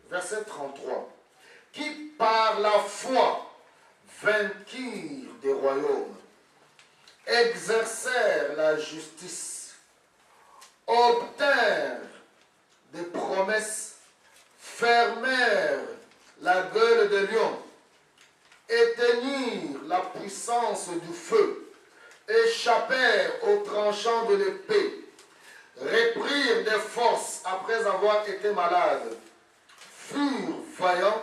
verset 33, qui par la foi vainquirent des royaumes, exercèrent la justice, obtinrent des promesses, fermèrent la gueule des lions, éteignirent la puissance du feu, échappèrent aux tranchants de l'épée, reprirent des forces après avoir été malades, furent vaillants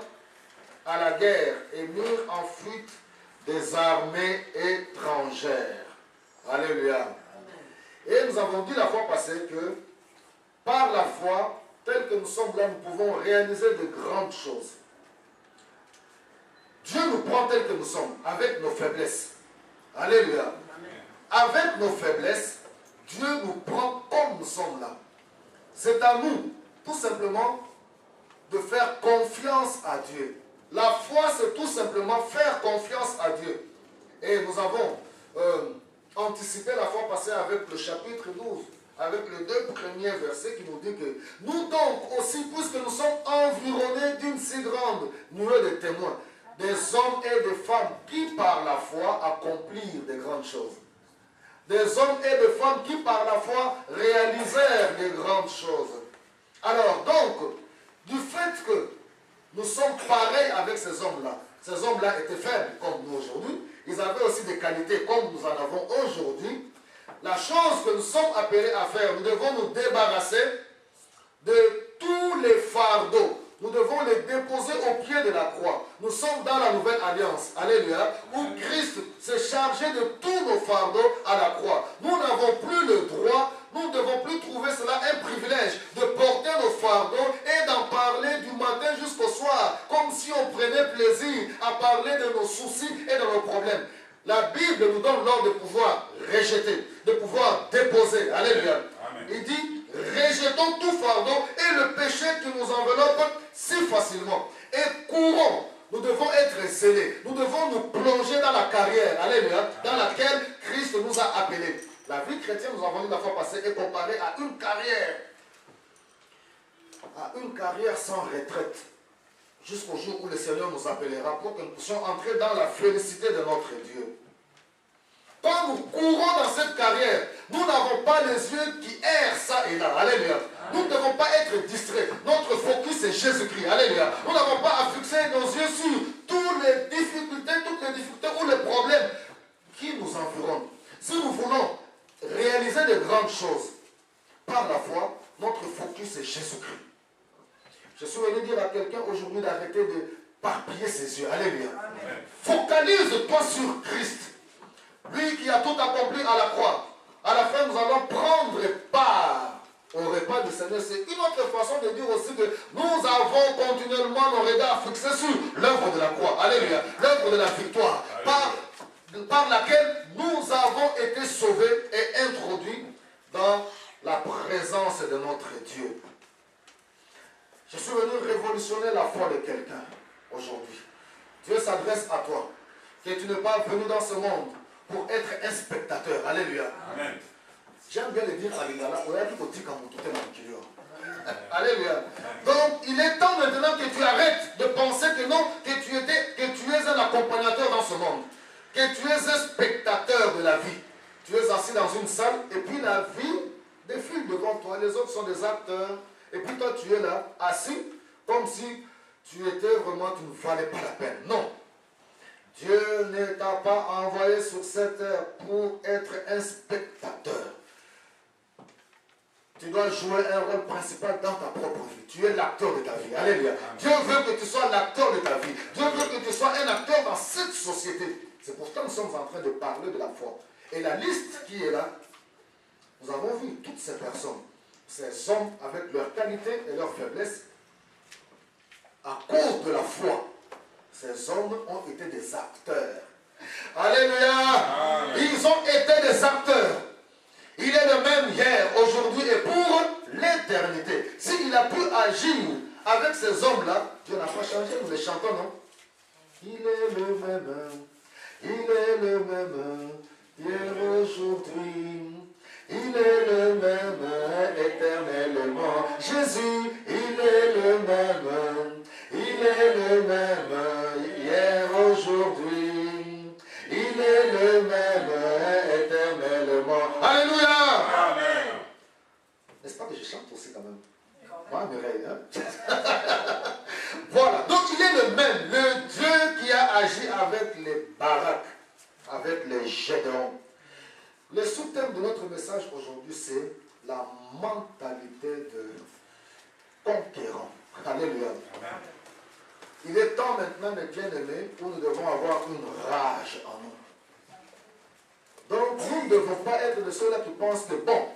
à la guerre et mirent en fuite des armées étrangères. Alléluia. Et nous avons dit la fois passée que par la foi, tel que nous sommes là, nous pouvons réaliser de grandes choses. Dieu nous prend tel que nous sommes, avec nos faiblesses. Alléluia. Avec nos faiblesses, Dieu nous prend comme nous sommes là. C'est à nous, tout simplement, de faire confiance à Dieu. La foi, c'est tout simplement faire confiance à Dieu. Et nous avons anticipé la fois passée avec le chapitre 12, avec les 2 premiers versets qui nous dit que nous donc aussi, puisque nous sommes environnés d'une si grande nuée de témoins, des hommes et des femmes qui par la foi accomplirent des grandes choses. Des hommes et des femmes qui par la foi réalisèrent des grandes choses. Alors donc, du fait que nous sommes pareils avec ces hommes-là étaient faibles comme nous aujourd'hui, ils avaient aussi des qualités comme nous en avons aujourd'hui. La chose que nous sommes appelés à faire, nous devons nous débarrasser de tous les fardeaux. Nous devons les déposer au pied de la croix. Nous sommes dans la nouvelle alliance, alléluia, où Christ s'est chargé de tous nos fardeaux à la croix. Nous n'avons plus le droit, nous ne devons plus trouver cela un privilège de porter nos fardeaux et d'en parler du matin jusqu'au soir, comme si on prenait plaisir à parler de nos soucis et de nos problèmes. La Bible nous donne l'ordre de pouvoir rejeter, de pouvoir déposer, alléluia. Il dit, rejetons tout fardeau et le péché qui nous enveloppe si facilement. Et courons. Nous devons être scellés. Nous devons nous plonger dans la carrière, alléluia, dans laquelle Christ nous a appelés. La vie chrétienne, nous avons dit la fois passée, est comparée à une carrière sans retraite. Jusqu'au jour où le Seigneur nous appellera pour que nous puissions entrer dans la félicité de notre Dieu. Quand nous courons dans cette carrière, nous n'avons pas les yeux qui errent ça et là. Alléluia. Nous ne devons pas être distraits. Notre focus est Jésus-Christ. Alléluia. Nous n'avons pas à fixer nos yeux sur toutes les difficultés ou les problèmes qui nous environnent. Si nous voulons réaliser de grandes choses, par la foi, notre focus est Jésus-Christ. Je suis venu dire à quelqu'un aujourd'hui d'arrêter de parpiller ses yeux. Alléluia. Focalise-toi sur Christ. Lui qui a tout accompli à la croix. À la fin, nous allons prendre part au repas du Seigneur. C'est une autre façon de dire aussi que nous avons continuellement nos regards fixés sur l'œuvre de la croix. Alléluia. L'œuvre de la victoire. Par laquelle nous avons été sauvés et introduits dans la présence de notre Dieu. Je suis venu révolutionner la foi de quelqu'un aujourd'hui. Dieu s'adresse à toi. Que tu n'es pas venu dans ce monde pour être un spectateur. Alléluia. Amen. J'aime bien le dire à l'Ingala. Alléluia. Donc, il est temps maintenant que tu arrêtes de penser que non, que tu es un accompagnateur dans ce monde. Que tu es un spectateur de la vie. Tu es assis dans une salle et puis la vie défile devant toi. Les autres sont des acteurs. Et puis toi, tu es là, assis, comme si tu étais vraiment, tu ne valais pas la peine. Non. Dieu ne t'a pas envoyé sur cette terre pour être un spectateur. Tu dois jouer un rôle principal dans ta propre vie. Tu es l'acteur de ta vie. Alléluia. Dieu veut que tu sois l'acteur de ta vie. Dieu veut que tu sois un acteur dans cette société. C'est pour ça que nous sommes en train de parler de la foi. Et la liste qui est là, nous avons vu toutes ces personnes. Ces hommes avec leurs qualités et leurs faiblesses, à cause de la foi, ces hommes ont été des acteurs. Alléluia. Amen. Ils ont été des acteurs. Il est le même hier, aujourd'hui et pour l'éternité. S'il a pu agir avec ces hommes-là, Dieu n'a pas changé, nous les chantons, non? Il est le même, il est le même, hier, aujourd'hui. Il est le même éternellement. Jésus, il est le même. Le sous-thème de notre message aujourd'hui, c'est la mentalité de conquérant. Alléluia. Il est temps maintenant, mes bien-aimés, où nous devons avoir une rage en nous. Donc, nous ne devons pas être de ceux-là qui pensent que, bon,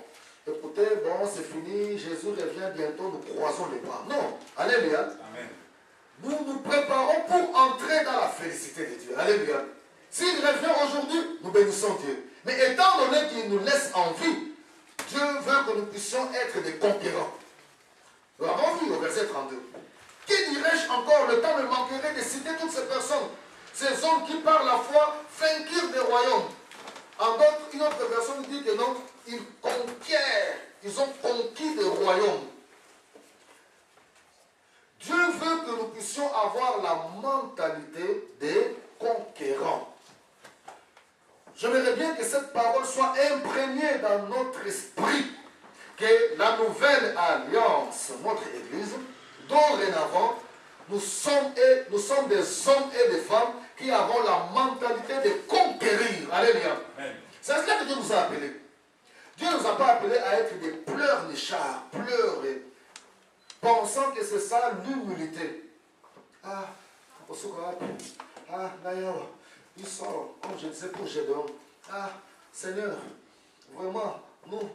écoutez, bon, c'est fini, Jésus revient bientôt, nous croisons les bras. Non, alléluia. Amen. Nous nous préparons pour entrer dans la félicité de Dieu. Alléluia. S'il revient aujourd'hui, nous bénissons Dieu. Mais étant donné qu'il nous laisse en vie, Dieu veut que nous puissions être des conquérants. Nous l'avons vu au verset 32. Qui dirais-je encore, le temps me manquerait de citer toutes ces personnes, ces hommes qui par la foi vainquirent des royaumes. En d'autres, une autre version dit que non, ils conquièrent, ils ont conquis des royaumes. Dieu veut que nous puissions avoir la mentalité des conquérants. J'aimerais bien que cette parole soit imprégnée dans notre esprit, que la nouvelle alliance, notre Église, dorénavant, nous sommes des hommes et des femmes qui avons la mentalité de conquérir. Alléluia. C'est à cela que Dieu nous a appelés. Dieu ne nous a pas appelés à être des pleurnichards, pleurer, pensant que c'est ça l'humilité. Ah, d'ailleurs, il sort, comme je disais pour Gédéon. Ah, Seigneur, vraiment, nous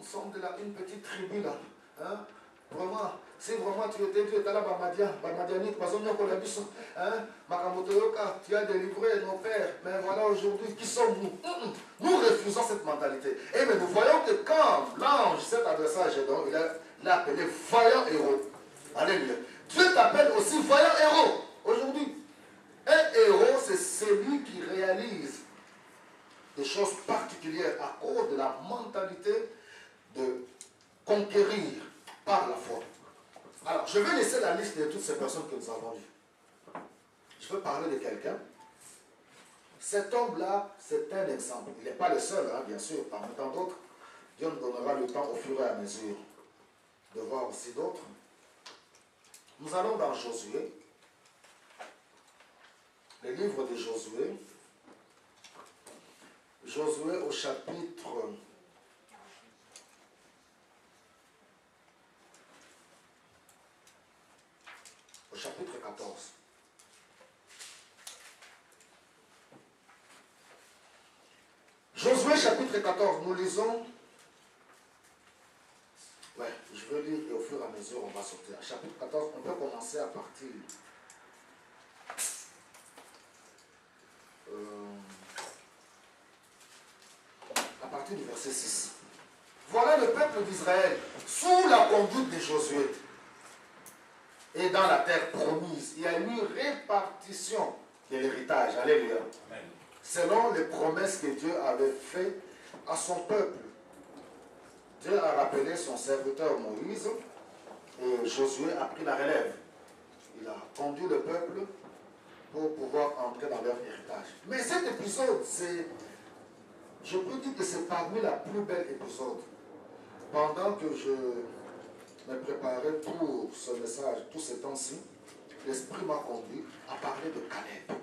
sommes de une petite tribu là. Hein? Vraiment, si vraiment tu étais là, tu as délivré nos pères, mais voilà aujourd'hui, qui sommes-nous? Nous refusons cette mentalité. Et mais nous voyons que quand l'ange s'est adressé à Gédéon, il l'a appelé vaillant héros. Alléluia. Dieu t'appelle aussi vaillant héros aujourd'hui. Un héros, c'est celui qui réalise des choses particulières à cause de la mentalité de conquérir par la foi. Alors, je vais laisser la liste de toutes ces personnes que nous avons vues. Je veux parler de quelqu'un. Cet homme-là, c'est un exemple. Il n'est pas le seul, hein, bien sûr. Parmi tant d'autres, Dieu nous donnera le temps au fur et à mesure de voir aussi d'autres. Nous allons dans Josué. Le livre de Josué. Josué au chapitre 14. Josué chapitre 14, nous lisons. Ouais, je veux lire et au fur et à mesure on va sortir. Chapitre 14, on peut commencer à partir. À partir du verset 6. Voilà le peuple d'Israël sous la conduite de Josué. Et dans la terre promise, il y a eu répartition de l'héritage. Alléluia. Amen. Selon les promesses que Dieu avait faites à son peuple. Dieu a rappelé son serviteur Moïse et Josué a pris la relève. Il a conduit le peuple pour pouvoir entrer dans leur héritage. Mais cet épisode, je peux dire que c'est parmi la plus belle épisode. Pendant que je me préparais pour ce message, tous ces temps-ci, l'Esprit m'a conduit à parler de Caleb.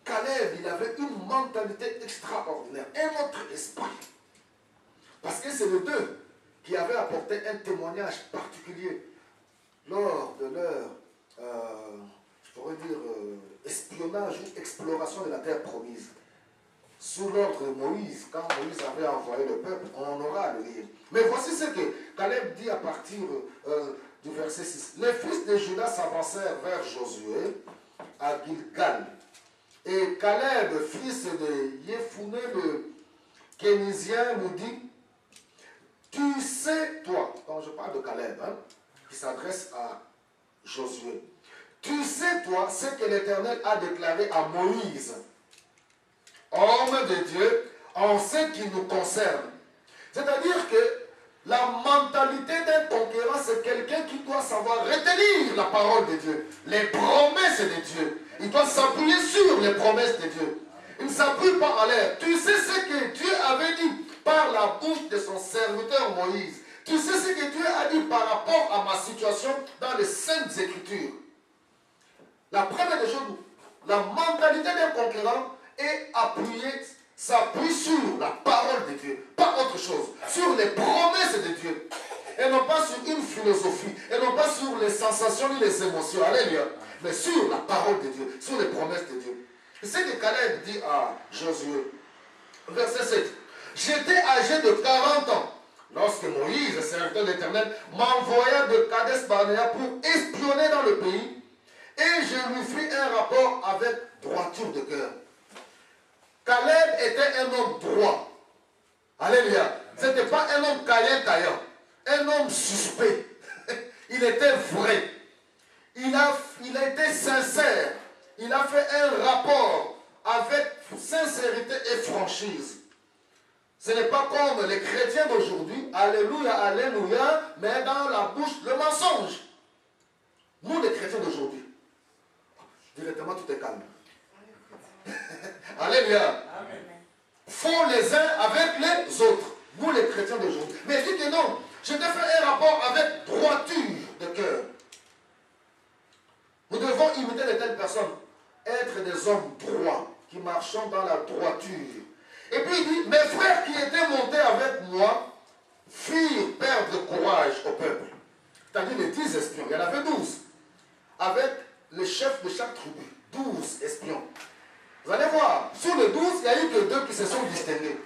Caleb, il avait une mentalité extraordinaire, un autre esprit. Parce que c'est les deux qui avaient apporté un témoignage particulier lors de leur, je pourrais dire, espionnage ou exploration de la terre promise. Sous l'ordre de Moïse, quand Moïse avait envoyé le peuple, on aura à le lire. Mais voici ce que Caleb dit à partir du verset 6. Les fils de Juda s'avancèrent vers Josué à Gilgal. Et Caleb, fils de Yéphuné le Kénizien, lui dit, tu sais, toi, quand je parle de Caleb, hein, qui s'adresse à Josué, tu sais, toi, ce que l'Éternel a déclaré à Moïse, homme de Dieu, en ce qui nous concerne. C'est-à-dire que la mentalité d'un conquérant, c'est quelqu'un qui doit savoir retenir la parole de Dieu, les promesses de Dieu. Il doit s'appuyer sur les promesses de Dieu. Il ne s'appuie pas en l'air. Tu sais ce que Dieu avait dit par la bouche de son serviteur Moïse. Tu sais ce que Dieu a dit par rapport à ma situation dans les Saintes Écritures. La première des choses, la mentalité d'un conquérant est appuyée s'appuie sur la parole de Dieu, pas autre chose, sur les promesses de Dieu. Et non pas sur une philosophie, et non pas sur les sensations ni les émotions, alléluia, mais sur la parole de Dieu, sur les promesses de Dieu. C'est ce que Caleb dit à Josué, verset 7. J'étais âgé de 40 ans lorsque Moïse, serviteur de l'Éternel, m'envoya de Kadesh Barnéa pour espionner dans le pays, et je lui fis un rapport avec droiture de cœur. Caleb était un homme droit. Alléluia. Ce n'était pas un homme taillant, un homme suspect. Il était vrai. Il a été sincère. Il a fait un rapport avec sincérité et franchise. Ce n'est pas comme les chrétiens d'aujourd'hui, alléluia, alléluia, mais dans la bouche, le mensonge. Nous, les chrétiens d'aujourd'hui, directement, tout est calme. Alléluia. Font les uns avec les autres. Nous, les chrétiens d'aujourd'hui. Mais il dit que non, je te fais un rapport avec droiture de cœur. Nous devons imiter de telles personnes, être des hommes droits, qui marchent dans la droiture. Et puis il dit, mes frères qui étaient montés avec moi firent perdre courage au peuple. C'est-à-dire les 10 espions, il y en avait 12. Avec le chef de chaque tribu, 12 espions. Vous allez voir, sur les 12, il n'y a eu que 2 qui se sont distingués.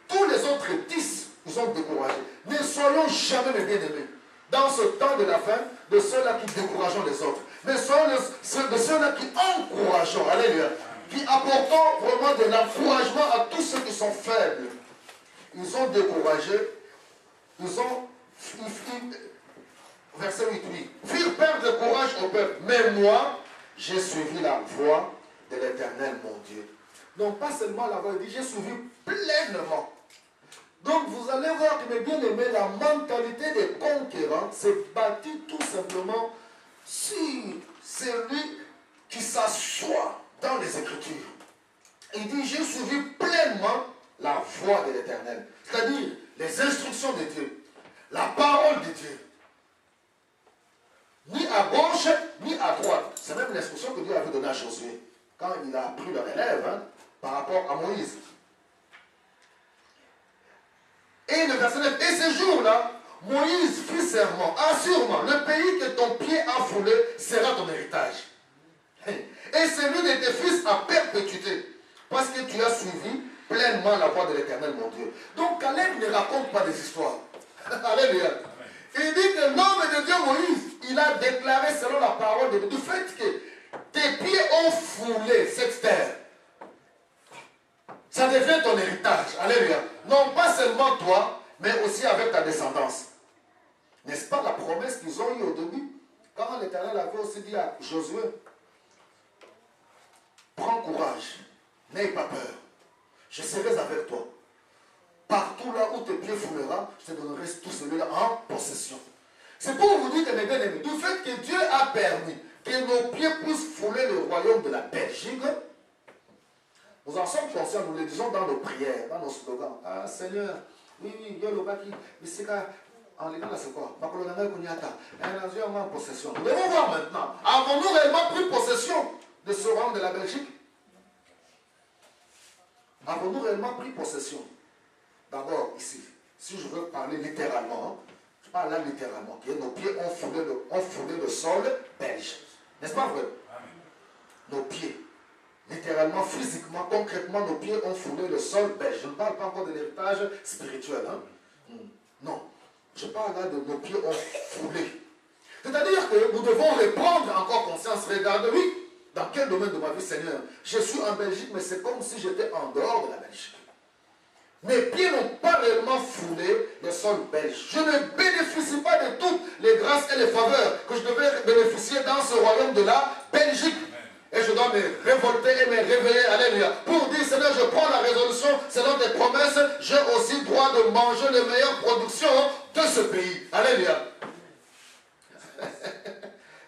Tous les autres 10, ils sont découragés. Ne soyons jamais, mes bien-aimés, dans ce temps de la fin, de ceux-là qui décourageons les autres. Mais soyons de ceux-là qui encourageons. Alléluia. Qui apportons vraiment de l'encouragement à tous ceux qui sont faibles. Ils ont découragé, verset 8, oui, firent perdre courage au peuple. Mais moi, j'ai suivi la voie de l'Éternel, mon Dieu. Donc pas seulement la voie, il dit, j'ai suivi pleinement. Donc vous allez voir que mes bien-aimés, la mentalité des conquérants s'est bâtie tout simplement sur celui qui s'assoit dans les Écritures. Il dit, j'ai suivi pleinement la voie de l'Éternel. C'est-à-dire les instructions de Dieu, la parole de Dieu. Ni à gauche, ni à droite. C'est même l'instruction que Dieu avait donnée à Josué, quand il a pris le relève par rapport à Moïse. Et le verset 9, et ce jour-là, Moïse fit serment, assure-moi, le pays que ton pied a foulé sera ton héritage. Et celui de tes fils à perpétuité, parce que tu as suivi pleinement la voie de l'Éternel, mon Dieu. Donc Caleb ne raconte pas des histoires. Alléluia. Il dit que l'homme de Dieu Moïse, il a déclaré selon la parole de Dieu, du fait que tes pieds ont foulé cette terre. Ça devient ton héritage. Alléluia. Non pas seulement toi, mais aussi avec ta descendance. N'est-ce pas la promesse qu'ils ont eue au début? Quand l'Éternel avait aussi dit à Josué, prends courage, n'aie pas peur. Je serai avec toi. Partout là où tes pieds fouleront, je te donnerai tout celui-là en possession. C'est pour vous dire que mes bien-aimés, du fait que Dieu a permis que nos pieds puissent fouler le royaume de la Belgique, nous en sommes conscients, nous le disons dans nos prières, dans nos slogans. Ah Seigneur, oui, Dieu le bâti, mais c'est en lisant là c'est quoi? En possession. Nous devons voir maintenant, avons-nous réellement pris possession de ce royaume de la Belgique? Avons-nous réellement pris possession? D'abord, ici, si je veux parler littéralement, je parle là littéralement, que nos pieds ont foulé le sol belge. N'est-ce pas vrai? Nos pieds, littéralement, physiquement, concrètement, nos pieds ont foulé le sol belge. Je ne parle pas encore de l'héritage spirituel. Non. Je parle là de nos pieds ont foulé. C'est-à-dire que nous devons reprendre encore conscience. Regarde, oui, dans quel domaine de ma vie, Seigneur? Je suis en Belgique, mais c'est comme si j'étais en dehors de la Belgique. Mes pieds n'ont pas réellement foulé le sol belge. Je ne bénéficie pas de toutes les grâces et les faveurs que je devais bénéficier dans ce royaume de la Belgique. Et je dois me révolter et me réveiller, alléluia, pour dire, Seigneur, je prends la résolution, selon tes promesses, j'ai aussi droit de manger les meilleures productions de ce pays. Alléluia.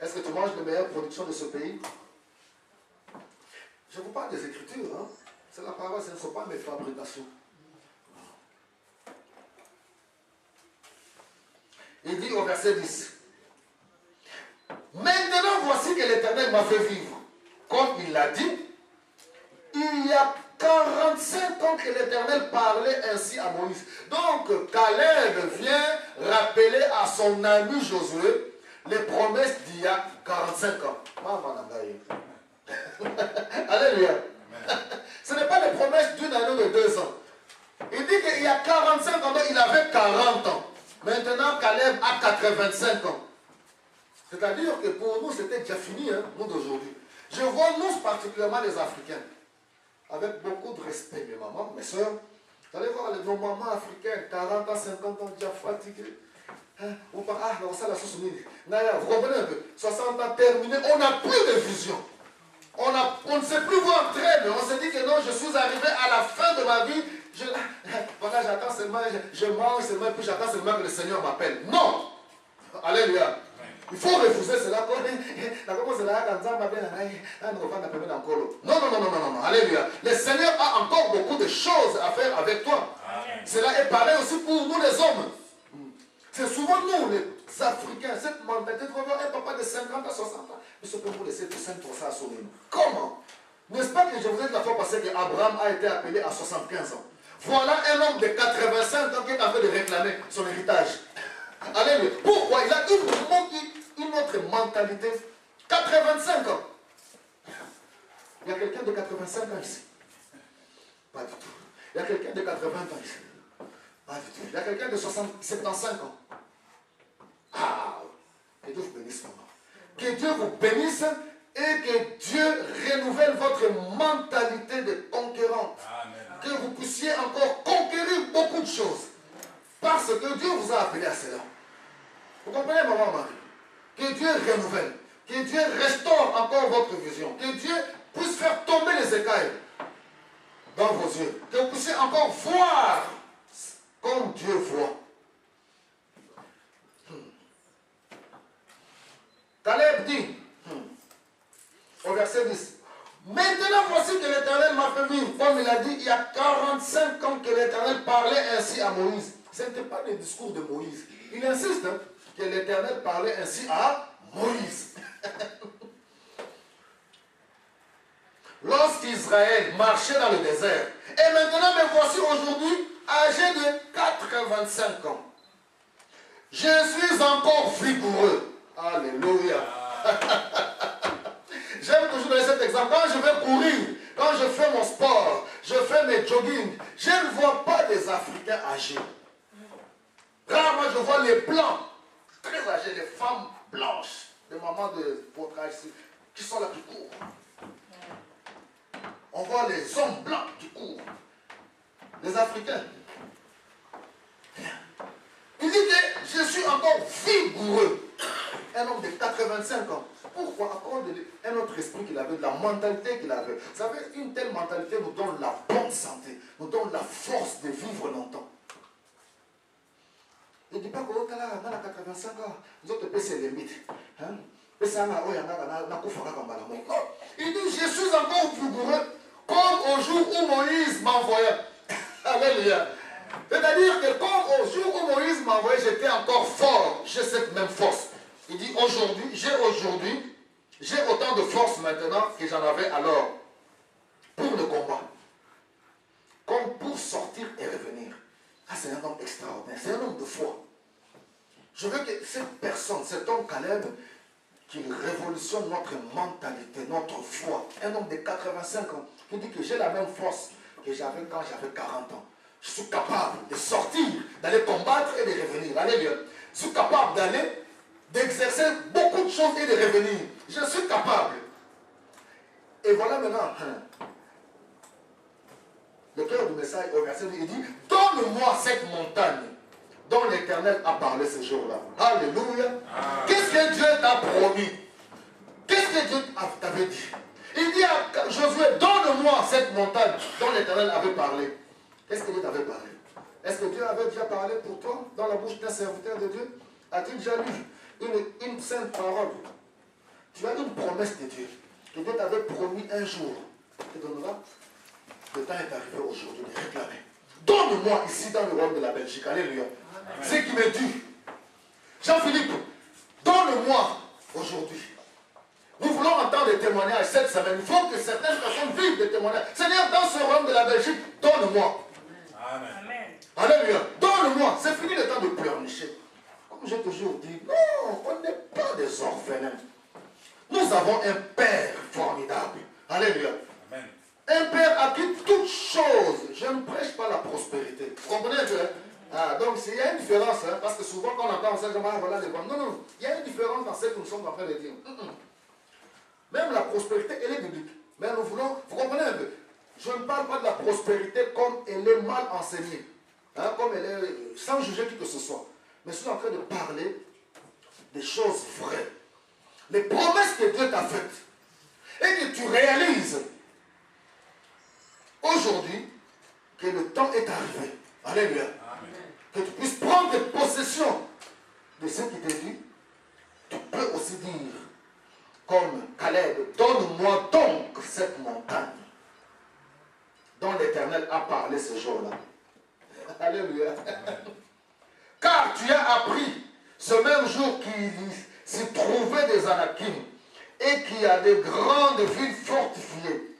Est-ce que tu manges les meilleures productions de ce pays? Je vous parle des Écritures. C'est la parole, ce ne sont pas mes fabrications. Il dit au verset 10, maintenant voici que l'Éternel m'a fait vivre. Comme il l'a dit, il y a 45 ans que l'Éternel parlait ainsi à Moïse. Donc, Caleb vient rappeler à son ami Josué les promesses d'il y a 45 ans. Alléluia. Ce n'est pas les promesses d'une année ou de 2 ans. Il dit qu'il y a 45 ans, il avait 40 ans. Maintenant, Caleb a 85 ans. C'est-à-dire que pour nous, c'était déjà fini, hein, nous d'aujourd'hui. Je vois nous, particulièrement les Africains, avec beaucoup de respect, mes mamans, mes soeurs. Vous allez voir nos mamans africaines, 40 ans, 50 ans, déjà fatiguées. Hein? Vous comprenez un peu, 60 ans terminé, on n'a plus de vision. On ne sait plus voir très bien. On se dit que non, je suis arrivé à la fin de ma vie. Voilà, j'attends seulement, je mange seulement, puis j'attends seulement que le Seigneur m'appelle. Non! Alléluia. Il faut refuser cela. Non, non, non, non, non, non. Alléluia. Le Seigneur a encore beaucoup de choses à faire avec toi. Amen. Cela est pareil aussi pour nous les hommes. C'est souvent nous, les Africains, cette mentalité de voir un papa de 50 à 60 ans. Mais ce peut vous laisser tout 5% à sauver. Comment? N'est-ce pas que je vous ai dit la fois passée qu'Abraham a été appelé à 75 ans? Voilà un homme de 85 ans qui est en train de réclamer son héritage. Alléluia. Pourquoi? Il a une autre mentalité. 85 ans. Il y a quelqu'un de 85 ans ici? Pas du tout. Il y a quelqu'un de 80 ans ici? Pas du tout. Il y a quelqu'un de 75 ans? Ah, que Dieu vous bénisse, maman. Que Dieu vous bénisse et que Dieu renouvelle votre mentalité de conquérante. Amen. Que vous puissiez encore conquérir beaucoup de choses. Parce que Dieu vous a appelé à cela. Vous comprenez, maman Marie? Que Dieu renouvelle. Que Dieu restaure encore votre vision. Que Dieu puisse faire tomber les écailles dans vos yeux. Que vous puissiez encore voir comme Dieu voit. Caleb dit, au verset 10, maintenant voici que l'Éternel m'a fait vivre. Comme il a dit, il y a 45 ans que l'Éternel parlait ainsi à Moïse. Ce n'était pas le discours de Moïse. Il insiste que l'Éternel parlait ainsi à Moïse. Lorsqu'Israël marchait dans le désert, et maintenant me voici aujourd'hui, âgé de 85 ans. Je suis encore vigoureux. Alléluia. J'aime toujours donner cet exemple. Quand je vais courir, quand je fais mon sport, je fais mes jogging, je ne vois pas des Africains âgés. Rarement je vois les blancs, très âgés, les femmes blanches, les mamans de votre âge, qui sont là qui courent. On voit les hommes blancs qui courent. Les Africains. Il dit que je suis encore vigoureux. Un homme de 85 ans. Pourquoi? À cause d'un autre esprit qu'il avait, de la mentalité qu'il avait. Vous savez, une telle mentalité nous donne la bonne santé, nous donne la force de vivre longtemps. Il ne dit pas que l'autre là, on a 85 ans, nous autres, c'est les mythes. Hein? Il dit, je suis encore vigoureux comme au jour où Moïse m'envoyait. Alléluia. C'est-à-dire que comme au jour où Moïse m'envoyait, j'étais encore fort. J'ai cette même force. Il dit, j'ai autant de force maintenant que j'en avais alors pour le combat. Comme pour sortir et revenir. Ah, c'est un homme extraordinaire. C'est un homme de foi. Je veux que cette personne, cet homme Caleb, qu'il révolutionne notre mentalité, notre foi. Un homme de 85 ans qui dit que j'ai la même force que j'avais quand j'avais 40 ans. Je suis capable de sortir, d'aller combattre et de revenir. Alléluia. Je suis capable d'aller, d'exercer beaucoup de choses et de revenir. Je suis capable. Et voilà maintenant le cœur du message au verset, il dit, donne-moi cette montagne dont l'Éternel a parlé ce jour-là. Alléluia. Qu'est-ce que Dieu t'a promis? Qu'est-ce que Dieu t'avait dit? Il dit à Josué, donne-moi cette montagne dont l'Éternel avait parlé. Qu'est-ce que Dieu t'avait parlé? Est-ce que Dieu avait déjà parlé pour toi dans la bouche d'un serviteur de Dieu? As-tu déjà lu une sainte parole? Tu as une promesse de Dieu que Dieu t'avait promis un jour. Tu te donneras. Le temps est arrivé aujourd'hui de réclamer. Donne-moi ici dans le royaume de la Belgique. Alléluia. Ce qui me dit. Jean-Philippe, donne-moi aujourd'hui Nous voulons entendre des témoignages cette semaine. Il faut que certaines personnes vivent des témoignages. Seigneur, dans ce royaume de la Belgique, donne-moi. Amen. Alléluia. Donne-moi. C'est fini le temps de pleurnicher. Comme j'ai toujours dit, non, on n'est pas des orphelins. Nous avons un Père formidable. Alléluia. Amen. Un Père à qui toutes choses, je ne prêche pas la prospérité. Vous comprenez un peu, hein? Ah, donc il y a une différence, hein, parce que souvent quand on entend, on sait comment voilà les bons. Non, non, il y a une différence dans ce que nous sommes en train de dire. Même la prospérité, elle est biblique. Mais nous voulons, vous comprenez un peu? Je ne parle pas de la prospérité comme elle est mal enseignée, hein, comme elle est, sans juger qui que ce soit. Mais je suis en train de parler des choses vraies. Les promesses que Dieu t'a faites et que tu réalises aujourd'hui que le temps est arrivé. Alléluia. Que tu puisses prendre possession de ce qui t'est dit. Tu peux aussi dire, comme Caleb, donne-moi donc cette montagne dont l'Éternel a parlé ce jour-là. Alléluia. Car tu as appris ce même jour qu'il s'y trouvait des Anakim et qu'il y a de grandes villes fortifiées.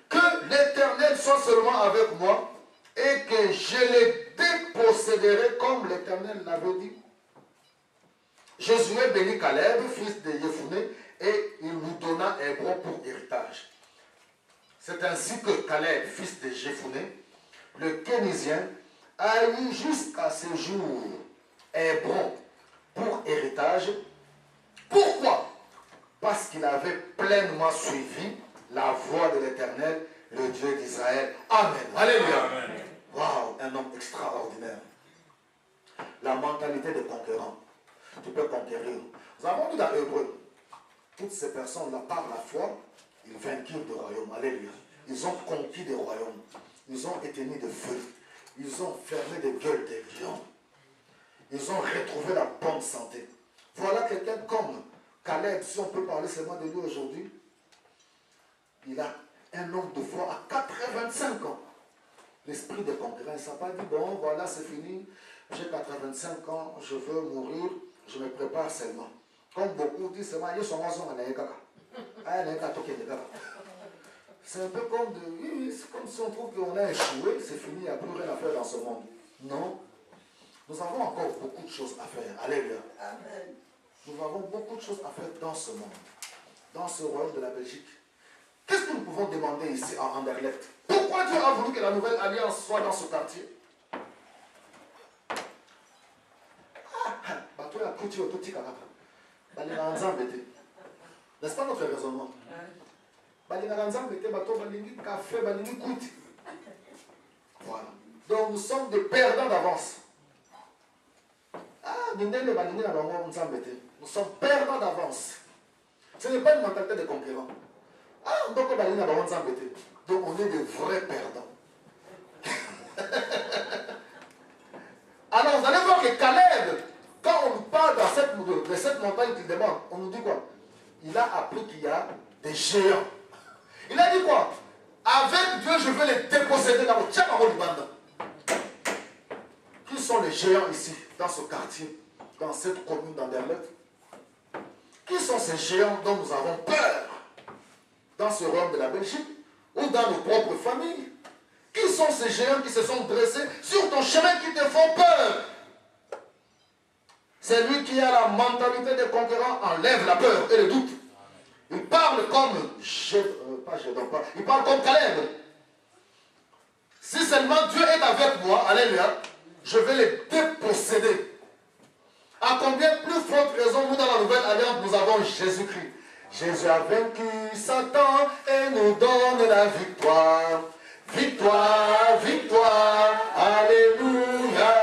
Que l'Éternel soit seulement avec moi et que je les déposséderai comme l'Éternel l'avait dit. Josué bénit Caleb, fils de Jephuné, et il lui donna Hébron pour héritage. C'est ainsi que Caleb, fils de Jephuné, le Kénisien, a eu jusqu'à ce jour Hébron pour héritage. Pourquoi? Parce qu'il avait pleinement suivi la voie de l'Éternel, le Dieu d'Israël. Amen. Alléluia. Waouh, un homme extraordinaire. La mentalité de conquérant. Tu peux conquérir. Nous avons vu dans Hébreu, toutes ces personnes-là, par la foi, ils vainquirent le royaume. Alléluia. Ils ont conquis des royaumes. Ils ont éteint de feu. Ils ont fermé des gueules des lions. Ils ont retrouvé la bonne santé. Voilà quelqu'un comme Caleb, si on peut parler seulement de lui aujourd'hui. Il a un homme de foi à 85 ans. L'esprit de conquérant, il ne s'est pas dit, bon, voilà, c'est fini. J'ai 85 ans, je veux mourir, je me prépare seulement. Comme beaucoup disent seulement, c'est un peu comme c'est comme si on trouve qu'on a échoué, c'est fini, il n'y a plus rien à faire dans ce monde. Non. Nous avons encore beaucoup de choses à faire. Alléluia. Amen. Nous avons beaucoup de choses à faire dans ce monde, dans ce royaume de la Belgique. Qu'est-ce que nous pouvons demander ici à Anderlecht? Pourquoi Dieu a voulu que la nouvelle alliance soit dans ce quartier? N'est-ce pas notre raisonnement? Voilà. Donc nous sommes des perdants d'avance. Nous sommes perdants d'avance. Ce n'est pas une mentalité de conquérant. Donc on est des vrais perdants. Alors vous allez voir que Caleb, quand on nous parle de cette montagne qu'il demande, on nous dit quoi? Il a appris qu'il y a des géants. Il a dit quoi? Avec Dieu, je vais les déposséder dans le Tchamarodibanda. Qui sont les géants ici, dans ce quartier, dans cette commune d'Anderlecht? Qui sont ces géants dont nous avons peur dans ce royaume de la Belgique ou dans nos propres familles? Qui sont ces géants qui se sont dressés sur ton chemin qui te font peur? C'est lui qui a la mentalité des conquérants, enlève la peur et le doute. Il parle comme il parle comme Caleb. Si seulement Dieu est avec moi, alléluia, je vais les déposséder. À combien plus forte raison, nous dans la nouvelle alliance, nous avons Jésus-Christ. Jésus a vaincu Satan et nous donne la victoire. Victoire, victoire, alléluia.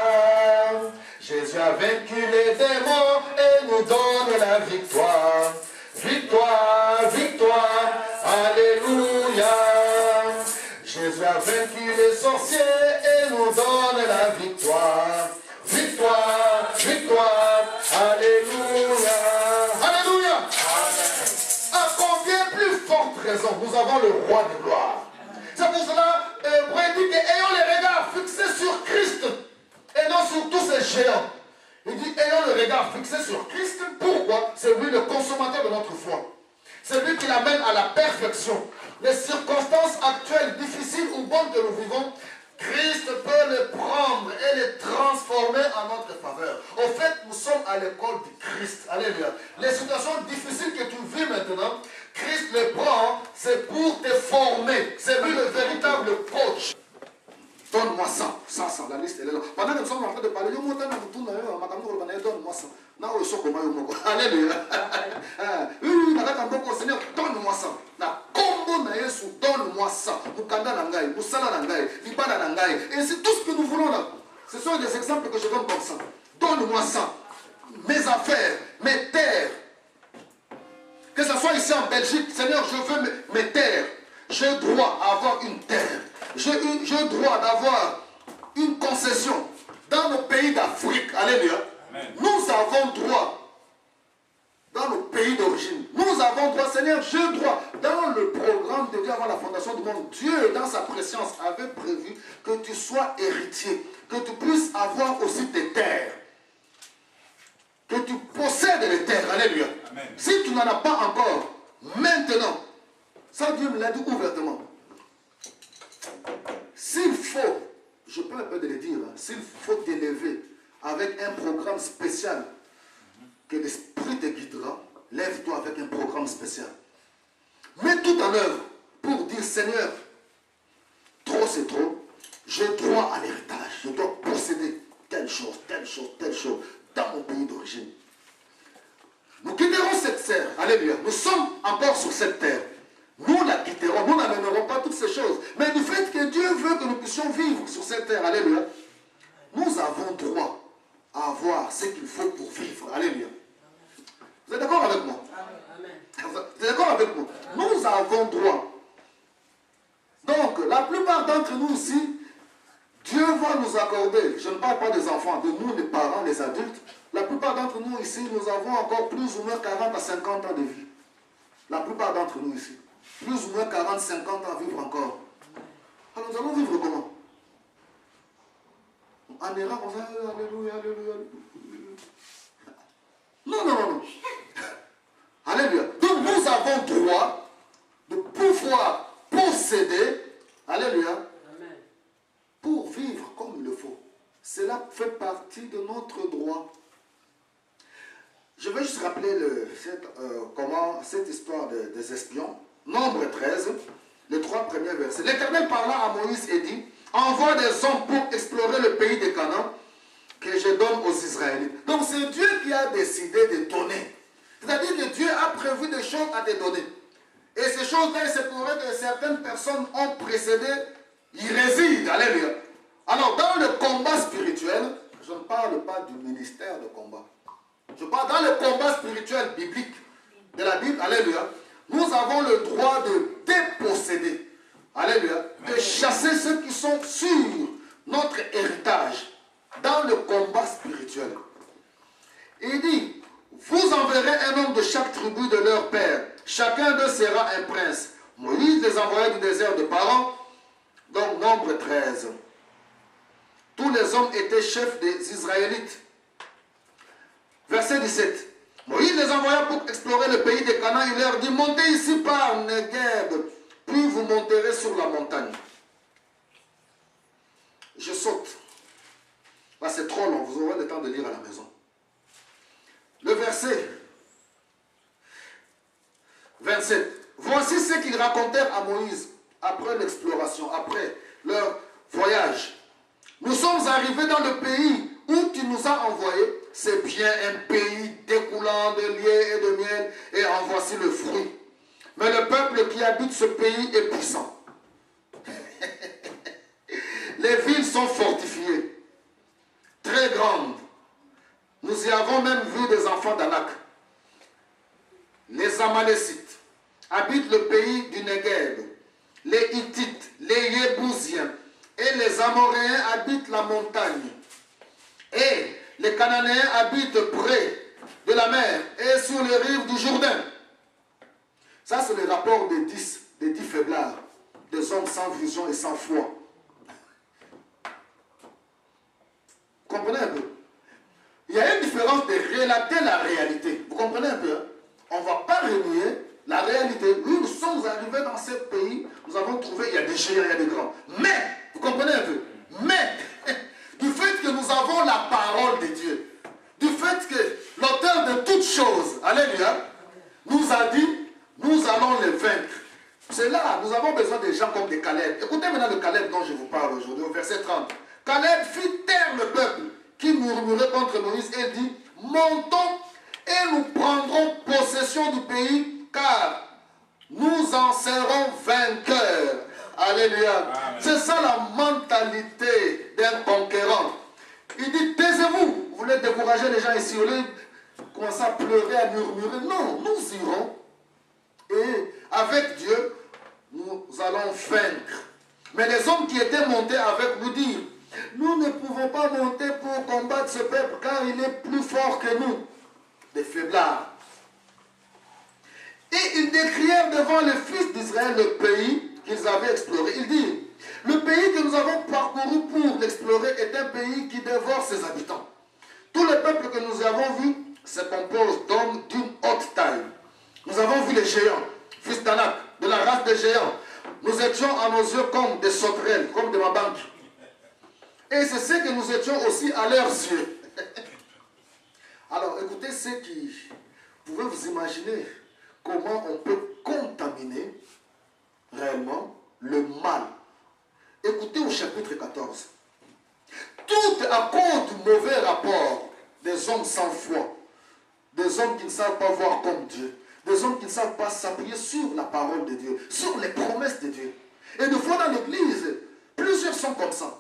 Jésus a vaincu les démons et nous donne la victoire. Victoire, victoire, alléluia. Jésus a vaincu les sorciers et nous donne la victoire. Victoire, victoire, alléluia. Alléluia. Amen. À combien plus forte raison nous avons le roi de gloire. C'est pour cela, Hébreu dit que ayons les regards fixés sur Christ et non sur tous ces géants. Il dit ayons le regard fixé sur Christ. Pourquoi? C'est lui le consommateur de notre foi. c'est lui qui l'amène à la perfection. Les circonstances actuelles, difficiles ou bonnes que nous vivons, Christ peut les prendre et les transformer en notre faveur. Au fait, nous sommes à l'école du Christ. Alléluia. Les situations difficiles que tu vis maintenant, Christ les prend, c'est pour te former. C'est lui le véritable coach. Donne-moi ça, la liste elle est là. Pendant que nous sommes en train de parler, donne-moi ça. Alléluia. Oui, Seigneur, donne-moi ça. Donne-moi ça. Et c'est tout ce que nous voulons là. Ce sont des exemples que je donne comme ça. Donne-moi ça. Mes affaires, mes terres. Que ce soit ici en Belgique, Seigneur, je veux mes terres. J'ai droit à avoir une terre. J'ai droit d'avoir une concession dans nos pays d'Afrique. Alléluia. Amen. Nous avons droit dans nos pays d'origine. Nous avons droit, Seigneur, j'ai droit. Dans le programme de Dieu avant la fondation du monde, Dieu, dans sa préscience, avait prévu que tu sois héritier, que tu puisses avoir aussi tes terres, que tu possèdes les terres. Alléluia. Amen. Si tu n'en as pas encore, maintenant, ça Dieu me l'a dit ouvertement. S'il faut, je peux un peu de le dire, s'il faut t'élever avec un programme spécial, que l'Esprit te guidera, lève-toi avec un programme spécial. Mets tout en œuvre pour dire, Seigneur, trop c'est trop, j'ai droit à l'héritage, je dois posséder telle chose, telle chose, telle chose, dans mon pays d'origine. Nous quitterons cette terre, alléluia, nous sommes encore sur cette terre. Nous la quitterons, nous n'amènerons pas toutes ces choses. Mais du fait que Dieu veut que nous puissions vivre sur cette terre, alléluia, nous avons droit à avoir ce qu'il faut pour vivre, alléluia. Vous êtes d'accord avec moi? Vous êtes d'accord avec moi? Nous avons droit. Donc, la plupart d'entre nous ici, Dieu va nous accorder, je ne parle pas des enfants, de nous les parents, les adultes, la plupart d'entre nous ici, nous avons encore plus ou moins 40 à 50 ans de vie. La plupart d'entre nous ici. Plus ou moins 40, 50 ans à vivre encore. Alors nous allons vivre comment? En errant, on va alléluia, alléluia. Non, non, non, non. Alléluia. Donc nous avons droit de pouvoir posséder, alléluia, pour vivre comme il le faut. Cela fait partie de notre droit. Je vais juste rappeler cette histoire des espions. Nombre 13, les 3 premiers versets. L'Éternel parla à Moïse et dit, envoie des hommes pour explorer le pays de Canaan que je donne aux Israélites. Donc c'est Dieu qui a décidé de donner. C'est-à-dire que Dieu a prévu des choses à te donner. Et ces choses-là, c'est pour que certaines personnes ont précédé, ils résident. Alléluia. Alors dans le combat spirituel, je ne parle pas du ministère de combat. Je parle dans le combat spirituel biblique de la Bible. Alléluia. Nous avons le droit de déposséder, alléluia, de chasser ceux qui sont sur notre héritage dans le combat spirituel. Il dit, vous enverrez un homme de chaque tribu de leur père, chacun d'eux sera un prince. Moïse les envoya du désert de Paran, donc nombre 13. Tous les hommes étaient chefs des Israélites. Verset 17. Moïse les envoya pour explorer le pays de Canaan. Il leur dit, montez ici par Negueb, puis vous monterez sur la montagne. Je saute. Là, c'est trop long, vous aurez le temps de lire à la maison. Le verset 27. Voici ce qu'ils racontèrent à Moïse après l'exploration, après leur voyage. Nous sommes arrivés dans le pays où tu nous as envoyés. C'est bien un pays découlant de lait et de miel, et en voici le fruit. Mais le peuple qui habite ce pays est puissant. Les villes sont fortifiées, très grandes. Nous y avons même vu des enfants d'Anak. Les Amalécites habitent le pays du Negueb. Les Hittites, les Yébousiens et les Amoréens habitent la montagne. Et les Cananéens habitent près de la mer et sur les rives du Jourdain. Ça, c'est le rapport des 10 faiblards, des hommes sans vision et sans foi. Vous comprenez un peu? Il y a une différence de relater la réalité. Vous comprenez un peu? Hein? On ne va pas renier la réalité. sommes arrivés dans ce pays, nous avons trouvé, il y a des géants, il y a des grands. Mais, vous comprenez un peu, mais, du fait que nous avons la parole de Dieu, du fait que l'auteur de toutes choses, alléluia, nous a dit, nous allons les vaincre. C'est là, nous avons besoin des gens comme des Caleb. Écoutez maintenant le Caleb dont je vous parle aujourd'hui, au verset 30. Caleb fit taire le peuple qui murmurait contre Moïse et dit, montons et nous prendrons possession du pays, car nous en serons vainqueurs. Alléluia. C'est ça la mentalité d'un conquérant. Il dit, taisez-vous. Vous voulez décourager les gens ici, vous voulez commencer à pleurer, à murmurer. Non, nous irons. Et avec Dieu, nous allons vaincre. Mais les hommes qui étaient montés avec nous dirent, nous ne pouvons pas monter pour combattre ce peuple, car il est plus fort que nous. Des faiblards. Et ils décrièrent devant les fils d'Israël le pays qu'ils avaient exploré. Ils dirent, le pays que nous avons parcouru pour l'explorer est un pays qui dévore ses habitants. Tout le peuple que nous avons vu se compose d'hommes d'une haute taille. Nous avons vu les géants, fils d'Anak, de la race des géants. Nous étions à nos yeux comme des sauterelles, comme des mabanques. Et c'est ce que nous étions aussi à leurs yeux. Alors écoutez ce qui... Vous pouvez vous imaginer comment on peut contaminer réellement le mal. Écoutez au chapitre 14. Tout à cause du mauvais rapport des hommes sans foi, des hommes qui ne savent pas voir comme Dieu, des hommes qui ne savent pas s'appuyer sur la parole de Dieu, sur les promesses de Dieu. Et des fois dans l'église, plusieurs sont comme ça.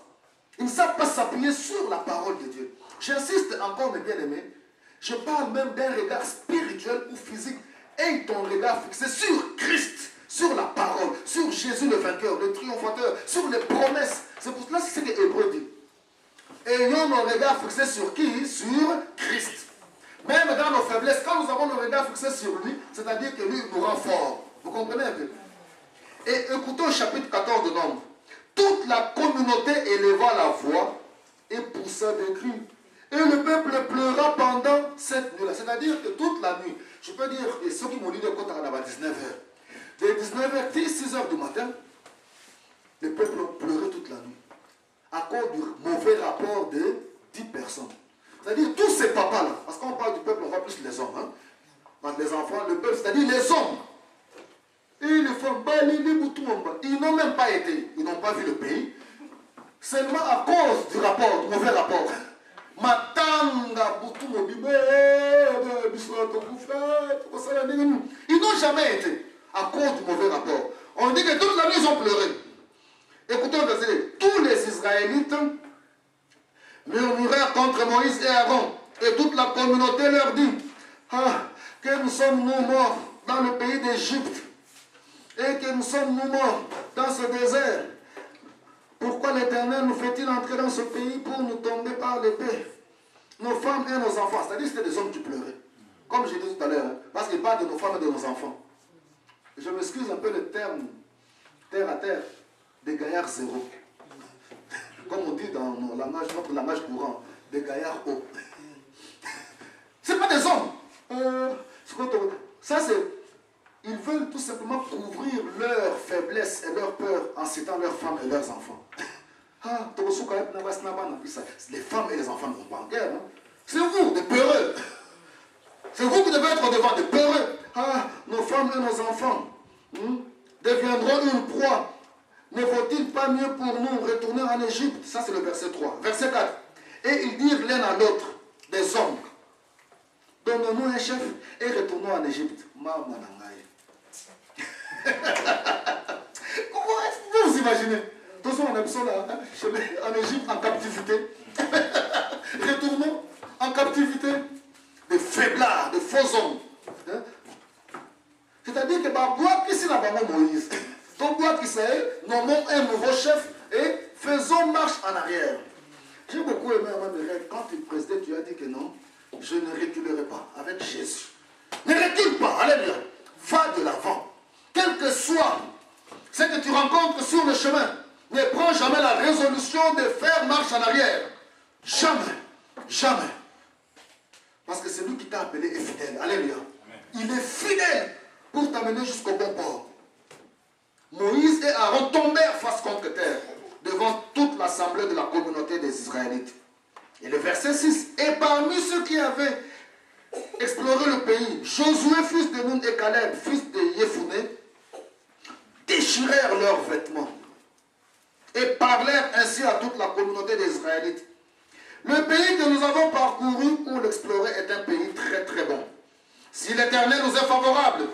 Ils ne savent pas s'appuyer sur la parole de Dieu. J'insiste encore, mes bien-aimés, je parle même d'un regard spirituel ou physique. Aie ton regard fixé sur Christ, sur la parole, sur Jésus le vainqueur, le triomphateur, sur les promesses. C'est pour cela que c'est ce que Hébreu dit. Ayons nos regards fixés sur qui? Sur Christ. Même dans nos faiblesses, quand nous avons nos regards fixés sur lui, c'est-à-dire que lui nous rend forts. Vous comprenez un peu? Et écoutez au chapitre 14 de Nombre. Toute la communauté éleva la voix et poussa des cris. Et le peuple pleura pendant cette nuit-là. C'est-à-dire que toute la nuit, je peux dire, et ceux qui m'ont lu le compte à 19h, de 19h, 6h du matin, le peuple pleurait toute la nuit. À cause du mauvais rapport de 10 personnes. C'est-à-dire tous ces papas-là, parce qu'on parle du peuple, on voit plus les hommes. Hein? Les enfants, le peuple, c'est-à-dire les hommes. Et les femmes, ils n'ont même pas été, ils n'ont pas vu le pays. Seulement à cause du rapport, du mauvais rapport. Ils n'ont jamais été à cause du mauvais rapport. On dit que toute la nuit ils ont pleuré. Écoutez le verset. Tous les Israélites murmurèrent contre Moïse et Aaron. Et toute la communauté leur dit, ah, que nous sommes nous morts dans le pays d'Égypte. Et que nous sommes nous morts dans ce désert. Pourquoi l'Éternel nous fait-il entrer dans ce pays pour nous tomber par l'épée? Nos femmes et nos enfants, c'est-à-dire que c'était des hommes qui pleuraient. Comme j'ai dit tout à l'heure, hein, parce qu'il parle de nos femmes et de nos enfants. Je m'excuse un peu le terme terre à terre, des gaillards zéro. Comme on dit dans notre langage courant, des gaillards hauts. Ce n'est pas des hommes. Ça c'est... Ils veulent tout simplement couvrir leurs faiblesses et leurs peurs en citant leurs femmes et leurs enfants. Les femmes et les enfants ne vont pas en guerre. Hein? C'est vous, des peureux. C'est vous qui devez être devant des peureux. Ah, nos femmes et nos enfants deviendront une proie. Ne vaut-il pas mieux pour nous retourner en Égypte? Ça c'est le verset 3. Verset 4. Et ils dirent l'un à l'autre, des hommes, donnons-nous un chef et retournons en Égypte. Comment est-ce que vous imaginez? Tous on a besoin là, en Égypte, en captivité. Retournons en captivité. Des faiblards, des faux hommes. Hein? C'est-à-dire que bois qui c'est là Moïse. Donc bois qui c'est, nommons un nouveau chef et faisons marche en arrière. J'ai beaucoup aimé quand il présidait, tu as dit que non, je ne reculerai pas avec Jésus. Ne recule pas, alléluia. Va de l'avant. Quel que soit ce que tu rencontres sur le chemin, ne prends jamais la résolution de faire marche en arrière. Jamais. Jamais. Parce que c'est lui qui t'a appelé est fidèle. Alléluia. Il est fidèle pour t'amener jusqu'au bon port. Moïse et Aaron tombèrent face contre terre devant toute l'assemblée de la communauté des Israélites. Et le verset 6. Et parmi ceux qui avaient exploré le pays, Josué, fils de Nun, et Caleb, fils de Yéphuné, déchirèrent leurs vêtements et parlèrent ainsi à toute la communauté des Israélites. Le pays que nous avons parcouru pour l'explorer est un pays très très bon. Si l'Éternel nous est favorable,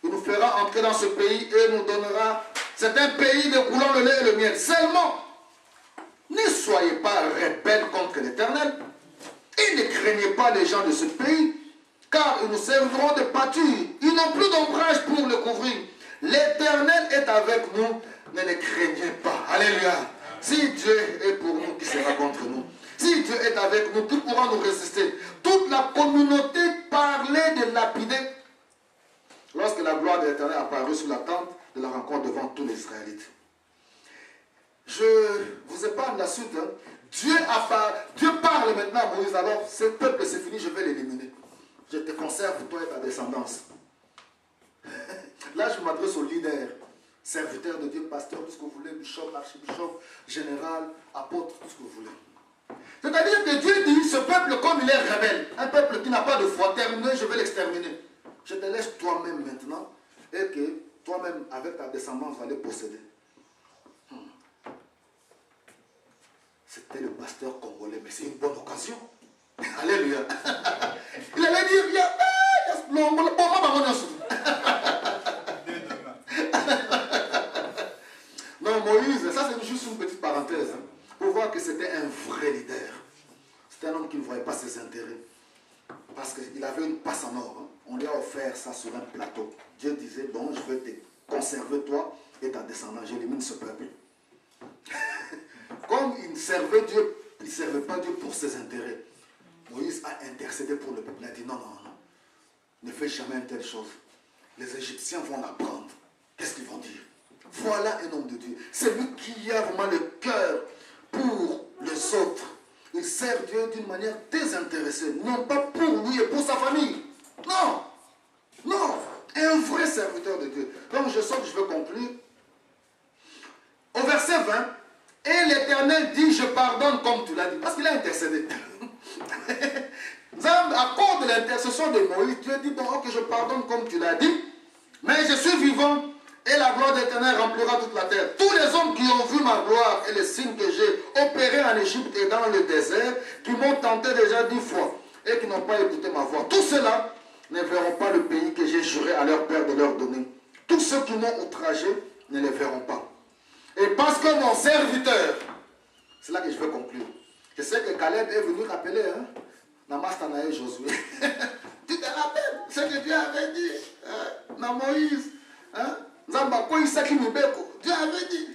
il nous fera entrer dans ce pays et nous donnera. C'est un pays découlant le lait et le miel. Seulement, ne soyez pas rebelles contre l'Éternel et ne craignez pas les gens de ce pays, car ils nous serviront de pâture. Ils n'ont plus d'ombrage pour le couvrir. L'Éternel est avec nous, ne les craignez pas. Alléluia. Si Dieu est pour nous, qui sera contre nous? Si Dieu est avec nous, qui pourra nous résister? Toute la communauté parlait de lapider lorsque la gloire de l'Éternel apparut sur la tente de la rencontre devant tous les Israélites. Je vous épargne la suite. Hein. Dieu parle maintenant à Moïse. Alors, ce peuple, c'est fini, je vais l'éliminer. Je te conserve, toi et ta descendance. Là, je m'adresse aux leaders, serviteurs de Dieu, pasteurs, tout ce que vous voulez, bishop, archibishop, général, apôtre, tout ce que vous voulez. C'est-à-dire que Dieu dit, ce peuple, comme il est rebelle, un peuple qui n'a pas de foi, terminé, je vais l'exterminer. Je te laisse toi-même maintenant, et que toi-même, avec ta descendance, va les posséder. C'était le pasteur congolais, mais c'est une bonne occasion. Alléluia. Il allait dire, non, Moïse, ça c'est juste une petite parenthèse, hein, pour voir que c'était un vrai leader. C'était un homme qui ne voyait pas ses intérêts. Parce qu'il avait une passe en or. Hein. On lui a offert ça sur un plateau. Dieu disait, bon, je vais te conserver toi et ta descendance. J'élimine ce peuple. Comme il servait Dieu, il ne servait pas Dieu pour ses intérêts. Moïse a intercédé pour le peuple. Il a dit, non, non, non. Ne fais jamais une telle chose. Les Égyptiens vont l'apprendre. Qu'est-ce qu'ils vont dire? Voilà un homme de Dieu. C'est lui qui a vraiment le cœur pour les autres. Il sert Dieu d'une manière désintéressée. Non pas pour lui et pour sa famille. Non. Non. Un vrai serviteur de Dieu. Donc je sens que je veux conclure. Au verset 20, et l'Éternel dit, je pardonne comme tu l'as dit. Parce qu'il a intercédé. À cause de l'intercession de Moïse, Dieu dit, bon, ok, je pardonne comme tu l'as dit, mais je suis vivant et la gloire de l'Éternel remplira toute la terre. Tous les hommes qui ont vu ma gloire et les signes que j'ai opérés en Égypte et dans le désert, qui m'ont tenté déjà 10 fois et qui n'ont pas écouté ma voix, tous ceux-là ne verront pas le pays que j'ai juré à leur père de leur donner. Tous ceux qui m'ont outragé ne le verront pas. Et parce que mon serviteur, c'est là que je veux conclure. Je sais que Caleb est venu rappeler, hein, Namastanae Josué. Tu te rappelles ce que Dieu avait dit, hein, dans Moïse, hein? Dieu avait dit.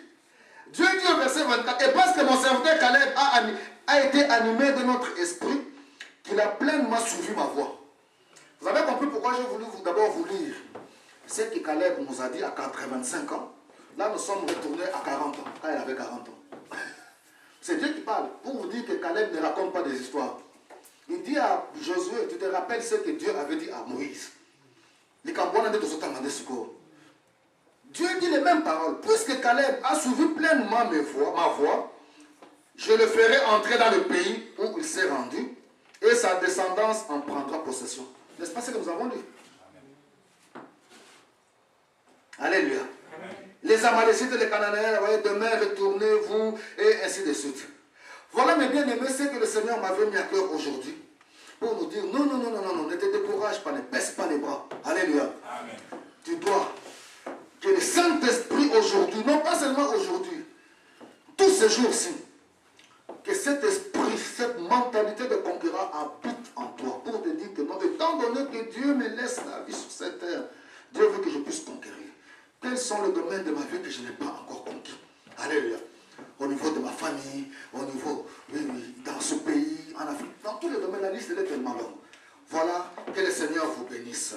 Dieu dit au verset 24, et parce que mon serviteur Caleb a été animé de notre esprit, qu'il a pleinement suivi ma voix. Vous avez compris pourquoi j'ai voulu d'abord vous lire ce que Caleb nous a dit à 85 ans. Là, nous sommes retournés à 40 ans, quand il avait 40 ans. C'est Dieu qui parle, pour vous dire que Caleb ne raconte pas des histoires. Il dit à Josué, tu te rappelles ce que Dieu avait dit à Moïse. Dieu dit les mêmes paroles. Puisque Caleb a suivi pleinement ma voix, je le ferai entrer dans le pays où il s'est rendu, et sa descendance en prendra possession. N'est-ce pas ce que nous avons dit? Alléluia. Amen. Les Amalécites et les Cananéens, demain retournez-vous, et ainsi de suite. Voilà mes bien-aimés, ce que le Seigneur m'avait mis à cœur aujourd'hui, pour nous dire, non, non, non, non, non, ne te décourage pas, ne baisse pas les bras. Alléluia. Amen. Tu dois que le Saint-Esprit aujourd'hui, non pas seulement aujourd'hui, tous ces jours-ci, que cet esprit, cette mentalité de conquérant habite en toi, pour te dire que non, étant donné que Dieu me laisse la vie sur cette terre, Dieu veut que je puisse conquérir. Quels sont les domaines de ma vie que je n'ai pas encore conquis? Alléluia. Au niveau de ma famille, au niveau, oui, oui, dans ce pays, en Afrique, dans tous les domaines, la liste elle est tellement longue. Voilà, que le Seigneur vous bénisse.